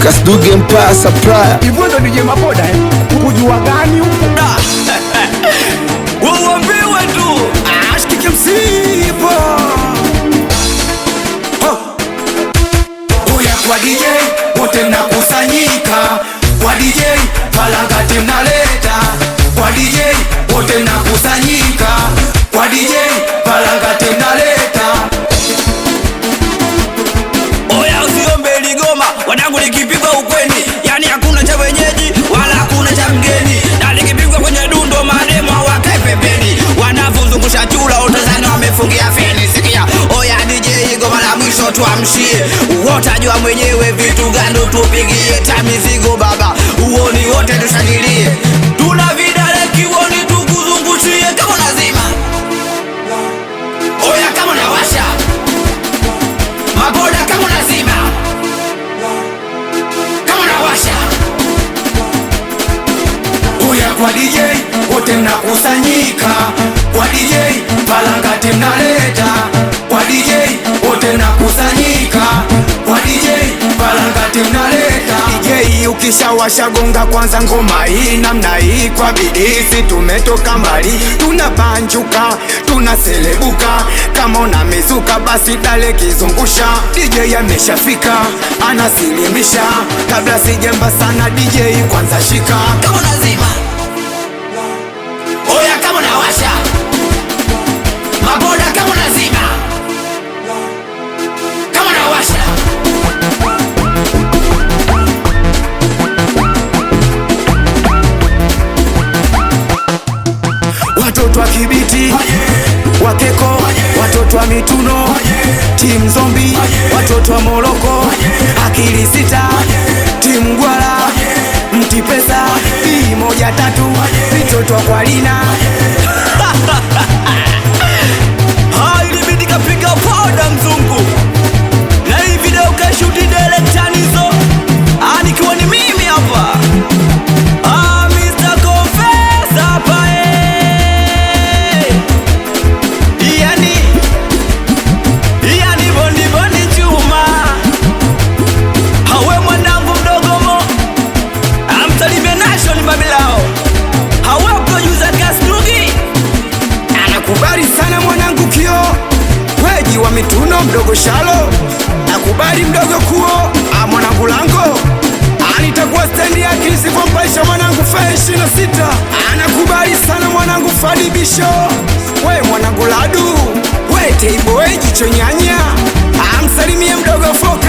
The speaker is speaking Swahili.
Kasduge Empire Supplier. Hivyo ndo DJ Maboda kujua gani huko uambiwe tu ashikike msipo Uya kwa DJ wote mnakusanyika, kwa DJ palangati mnaleta, kwa DJ wote mnakusanyika, kwa DJ palangati mnaleta. Oya usiombe ligoma wanangu, likipigwa ukweni yani hakuna cha wenyeji wala hakuna cha mgeni, na likipigwa kwenye dundo mademo wakae pembeni, wanavozungusha chula utazana wamefungia feni. Sikia oya DJ goma la mwisho tuamshie, uotajua mwenyewe vitu gani tupigie, tamizigo baba uoni wote tushangilie, tuna vidale kiwoni tukuzungushie kama nazima. Oya kama nawasha Maboda kama nazima, kama nawasha. Oya kwa DJ wote mnakusanyika, kwa DJ palangati mnaleta, kwa DJ wote mnakusanyika, kwa DJ palangati mnaleta. DJ ukishawasha gonga kwanza ngoma hii namna hii, kwa bidii tumetoka mbali, tunabanjuka tunaselebuka, kama una mizuka basi dale kizungusha. DJ ameshafika anasilimisha, kabla sijemba sana DJ kwanza shika kama nazima. Oya kama nawasha Maboda kama nazima, kama nawasha. Watoto wa Kibiti Wakeko, watoto wa Mituno, Team Zombi, watoto wa Moroko, Akili Sita, Team Gwala, Mtipesa, B13, mitoto wa Kwalina. Ilibidi kapiga poda mzungu, na hii video kashuti directanizo, nikiwa ni mimi hapa Mr. Confess hapa Yani bondi chuma. Hawe mwanangu mdogo mo amtalime nation babilao. Hawe producer Kasduge anakubali sana mwanangu Kio, weji wa Mituno mdogo Shalo, nakubali mdogo Kuo mwanangu Lango, anitakuwa stendi ya kisi kwa mpaisha mwanangu Feshi na Sita, anakubali sana mwanangu Fadi Bisho, we mwanangu Ladu, we Teiboy jicho nyanya, amsalimie mdogo Foka.